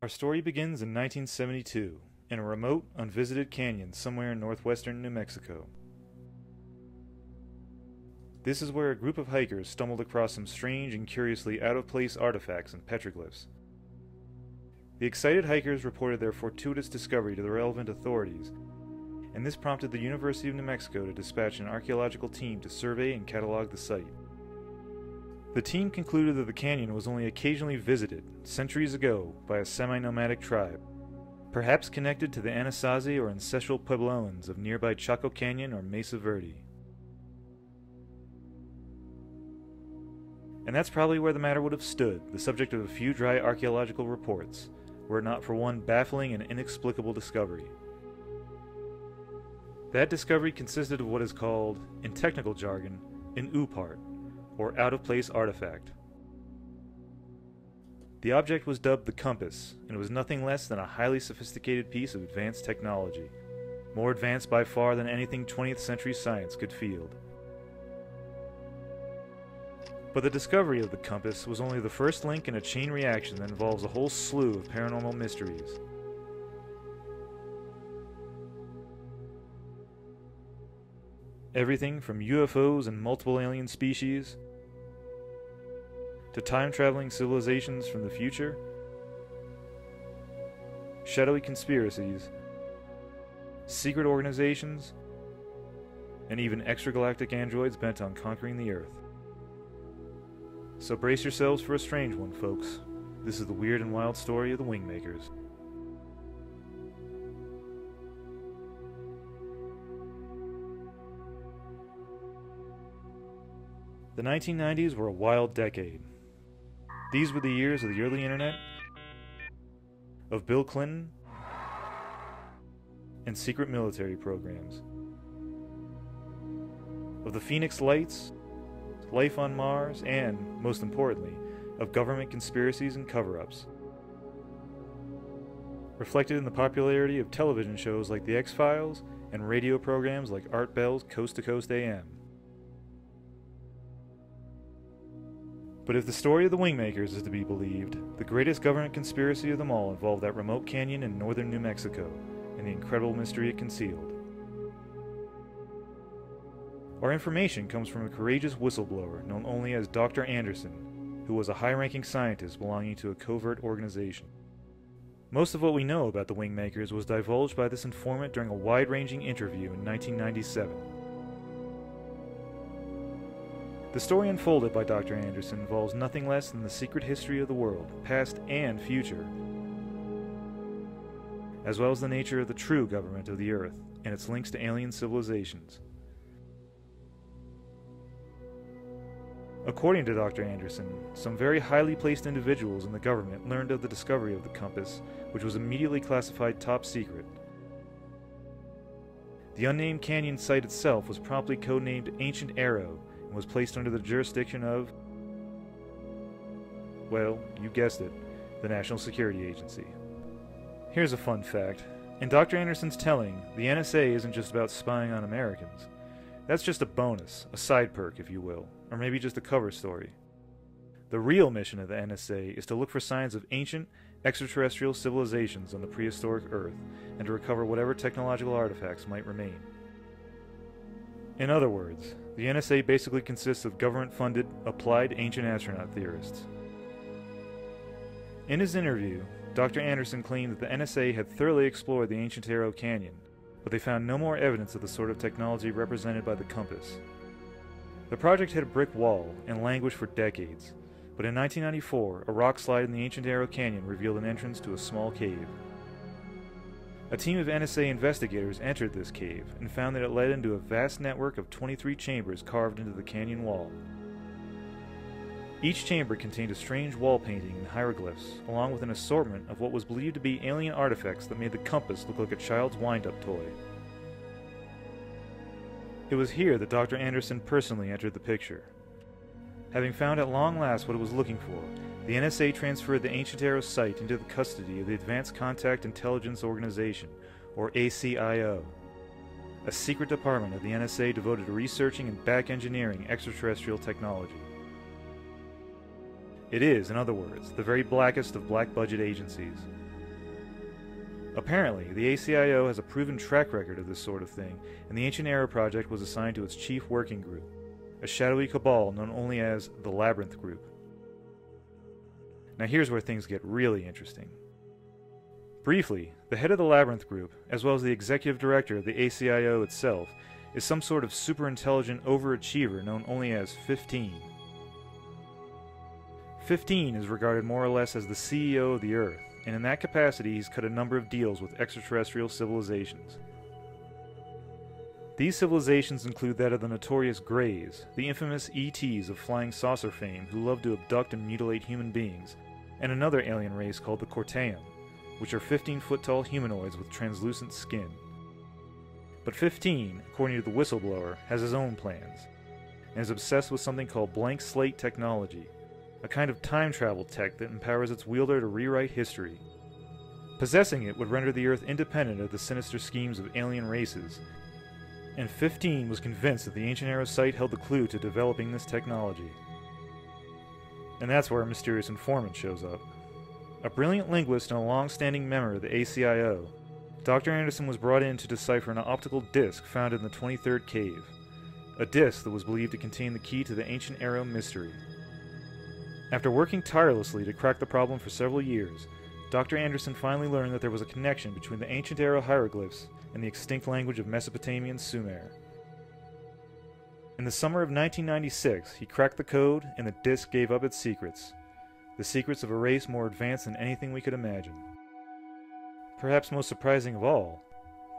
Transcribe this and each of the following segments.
Our story begins in 1972, in a remote, unvisited canyon somewhere in northwestern New Mexico. This is where a group of hikers stumbled across some strange and curiously out-of-place artifacts and petroglyphs. The excited hikers reported their fortuitous discovery to the relevant authorities, and this prompted the University of New Mexico to dispatch an archaeological team to survey and catalog the site. The team concluded that the canyon was only occasionally visited, centuries ago, by a semi-nomadic tribe, perhaps connected to the Anasazi or ancestral Puebloans of nearby Chaco Canyon or Mesa Verde. And that's probably where the matter would have stood, the subject of a few dry archaeological reports, were it not for one baffling and inexplicable discovery. That discovery consisted of what is called, in technical jargon, an OOPArt, or out-of-place artifact. The object was dubbed the compass, and it was nothing less than a highly sophisticated piece of advanced technology, more advanced by far than anything 20th century science could field. But the discovery of the compass was only the first link in a chain reaction that involves a whole slew of paranormal mysteries. Everything from UFOs and multiple alien species, to time-traveling civilizations from the future, shadowy conspiracies, secret organizations, and even extragalactic androids bent on conquering the Earth. So brace yourselves for a strange one, folks. This is the weird and wild story of the WingMakers. The 1990s were a wild decade. These were the years of the early internet, of Bill Clinton, and secret military programs, of the Phoenix Lights, life on Mars, and, most importantly, of government conspiracies and cover-ups. Reflected in the popularity of television shows like The X-Files and radio programs like Art Bell's Coast to Coast AM. But if the story of the WingMakers is to be believed, the greatest government conspiracy of them all involved that remote canyon in northern New Mexico and the incredible mystery it concealed. Our information comes from a courageous whistleblower known only as Dr. Anderson, who was a high-ranking scientist belonging to a covert organization. Most of what we know about the WingMakers was divulged by this informant during a wide-ranging interview in 1997. The story unfolded by Dr. Anderson involves nothing less than the secret history of the world, past and future, as well as the nature of the true government of the Earth and its links to alien civilizations. According to Dr. Anderson, some very highly placed individuals in the government learned of the discovery of the compass, which was immediately classified top secret. The unnamed canyon site itself was promptly codenamed Ancient Arrow, and was placed under the jurisdiction of, well, you guessed it, the National Security Agency. Here's a fun fact. In Dr. Anderson's telling, the NSA isn't just about spying on Americans. That's just a bonus, a side perk, if you will, or maybe just a cover story. The real mission of the NSA is to look for signs of ancient, extraterrestrial civilizations on the prehistoric Earth, and to recover whatever technological artifacts might remain. In other words, the NSA basically consists of government-funded, applied ancient astronaut theorists. In his interview, Dr. Anderson claimed that the NSA had thoroughly explored the Ancient Arrow Canyon, but they found no more evidence of the sort of technology represented by the compass. The project hit a brick wall and languished for decades, but in 1994, a rock slide in the Ancient Arrow Canyon revealed an entrance to a small cave. A team of NSA investigators entered this cave and found that it led into a vast network of 23 chambers carved into the canyon wall. Each chamber contained a strange wall painting and hieroglyphs, along with an assortment of what was believed to be alien artifacts that made the compass look like a child's wind-up toy. It was here that Dr. Anderson personally entered the picture. Having found at long last what it was looking for, the NSA transferred the Ancient Arrow site into the custody of the Advanced Contact Intelligence Organization, or ACIO, a secret department of the NSA devoted to researching and back-engineering extraterrestrial technology. It is, in other words, the very blackest of black-budget agencies. Apparently, the ACIO has a proven track record of this sort of thing, and the Ancient Era Project was assigned to its chief working group, a shadowy cabal known only as the Labyrinth Group. Now here's where things get really interesting. Briefly, the head of the Labyrinth Group, as well as the executive director of the ACIO itself, is some sort of super-intelligent overachiever known only as 15. 15 is regarded more or less as the CEO of the Earth, and in that capacity he's cut a number of deals with extraterrestrial civilizations. These civilizations include that of the notorious Greys, the infamous ETs of flying saucer fame who love to abduct and mutilate human beings, and another alien race called the Corteum, which are 15-foot-tall humanoids with translucent skin. But 15, according to the whistleblower, has his own plans, and is obsessed with something called blank slate technology, a kind of time travel tech that empowers its wielder to rewrite history. Possessing it would render the Earth independent of the sinister schemes of alien races, and 15 was convinced that the Ancient Era site held the clue to developing this technology. And that's where a mysterious informant shows up. A brilliant linguist and a long-standing member of the ACIO, Dr. Anderson was brought in to decipher an optical disc found in the 23rd cave, a disc that was believed to contain the key to the Ancient Era mystery. After working tirelessly to crack the problem for several years, Dr. Anderson finally learned that there was a connection between the Ancient Era hieroglyphs and the extinct language of Mesopotamian Sumer. In the summer of 1996, he cracked the code and the disc gave up its secrets. The secrets of a race more advanced than anything we could imagine. Perhaps most surprising of all,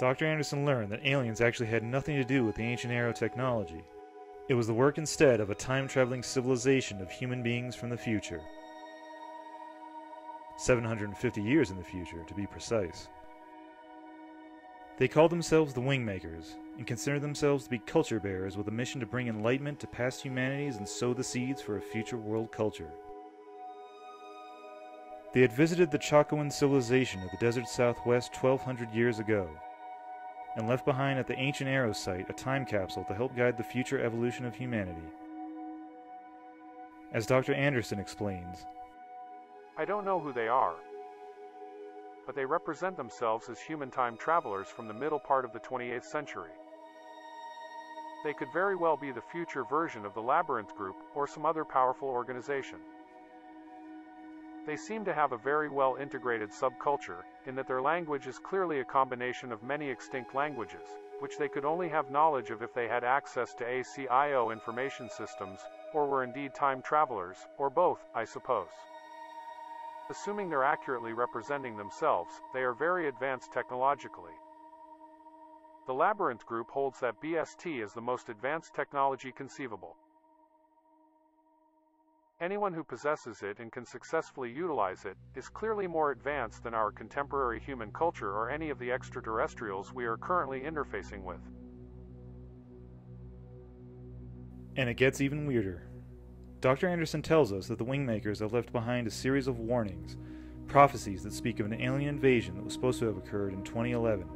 Dr. Anderson learned that aliens actually had nothing to do with the Ancient Era technology. It was the work instead of a time-traveling civilization of human beings from the future. 750 years in the future, to be precise. They called themselves the WingMakers, and considered themselves to be culture bearers with a mission to bring enlightenment to past humanities and sow the seeds for a future world culture. They had visited the Chacoan civilization of the desert southwest 1,200 years ago, and left behind at the Ancient Era site a time capsule to help guide the future evolution of humanity. As Dr. Anderson explains, I don't know who they are, but they represent themselves as human time travelers from the middle part of the 28th century. They could very well be the future version of the Labyrinth Group or some other powerful organization. They seem to have a very well integrated subculture, in that their language is clearly a combination of many extinct languages, which they could only have knowledge of if they had access to ACIO information systems, or were indeed time travelers, or both, I suppose. Assuming they're accurately representing themselves, they are very advanced technologically. The Labyrinth Group holds that BST is the most advanced technology conceivable. Anyone who possesses it and can successfully utilize it is clearly more advanced than our contemporary human culture or any of the extraterrestrials we are currently interfacing with. And it gets even weirder. Dr. Anderson tells us that the WingMakers have left behind a series of warnings, prophecies that speak of an alien invasion that was supposed to have occurred in 2011.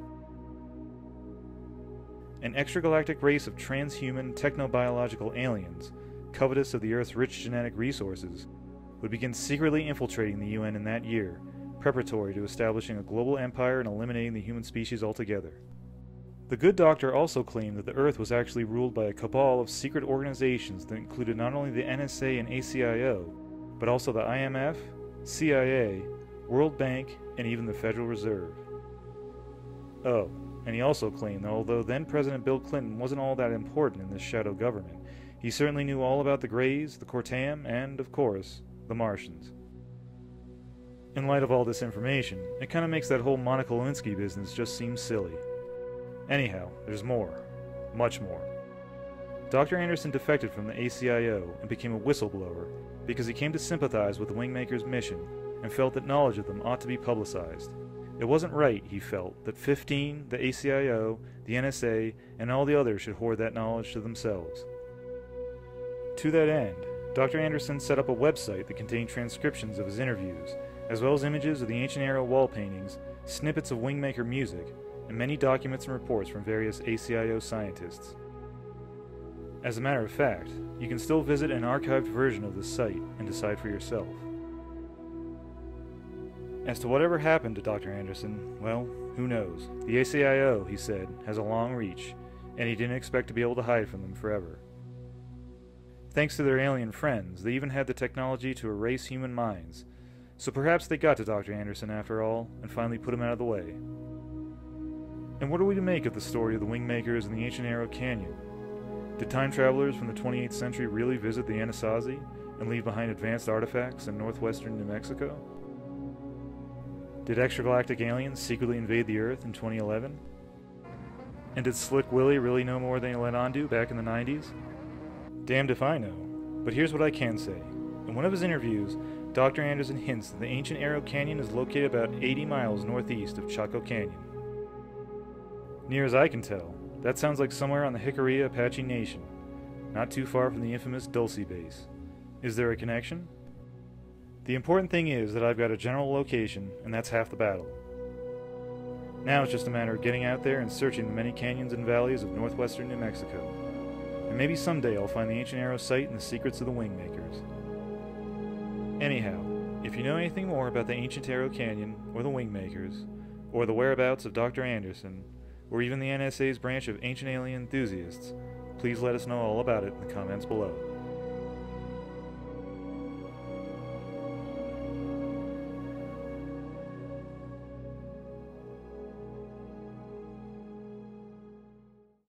An extragalactic race of transhuman technobiological aliens, covetous of the Earth's rich genetic resources, would begin secretly infiltrating the UN in that year, preparatory to establishing a global empire and eliminating the human species altogether. The good doctor also claimed that the Earth was actually ruled by a cabal of secret organizations that included not only the NSA and ACIO, but also the IMF, CIA, World Bank, and even the Federal Reserve. Oh, and he also claimed that although then-President Bill Clinton wasn't all that important in this shadow government, he certainly knew all about the Greys, the Corteum, and, of course, the Martians. In light of all this information, it kind of makes that whole Monica Lewinsky business just seem silly. Anyhow, there's more. Much more. Dr. Anderson defected from the ACIO and became a whistleblower because he came to sympathize with the WingMakers' mission and felt that knowledge of them ought to be publicized. It wasn't right, he felt, that 15, the ACIO, the NSA, and all the others should hoard that knowledge to themselves. To that end, Dr. Anderson set up a website that contained transcriptions of his interviews, as well as images of the Ancient Era wall paintings, snippets of WingMaker music, and many documents and reports from various ACIO scientists. As a matter of fact, you can still visit an archived version of the site and decide for yourself. As to whatever happened to Dr. Anderson, well, who knows? The ACIO, he said, has a long reach, and he didn't expect to be able to hide from them forever. Thanks to their alien friends, they even had the technology to erase human minds, so perhaps they got to Dr. Anderson after all, and finally put him out of the way. And what are we to make of the story of the WingMakers and the ancient Arrow Canyon? Did time travelers from the 28th century really visit the Anasazi and leave behind advanced artifacts in northwestern New Mexico? Did extragalactic aliens secretly invade the Earth in 2011? And did Slick Willie really know more than he let on to back in the 90s? Damned if I know, but here's what I can say. In one of his interviews, Dr. Anderson hints that the ancient Arrow Canyon is located about 80 miles northeast of Chaco Canyon. Near as I can tell, that sounds like somewhere on the Jicarilla Apache Nation, not too far from the infamous Dulce base. Is there a connection? The important thing is that I've got a general location, and that's half the battle. Now it's just a matter of getting out there and searching the many canyons and valleys of northwestern New Mexico. And maybe someday I'll find the ancient Arrow site and the secrets of the WingMakers. Anyhow, if you know anything more about the ancient Arrow Canyon, or the WingMakers, or the whereabouts of Dr. Anderson, or even the NSA's branch of ancient alien enthusiasts, please let us know all about it in the comments below.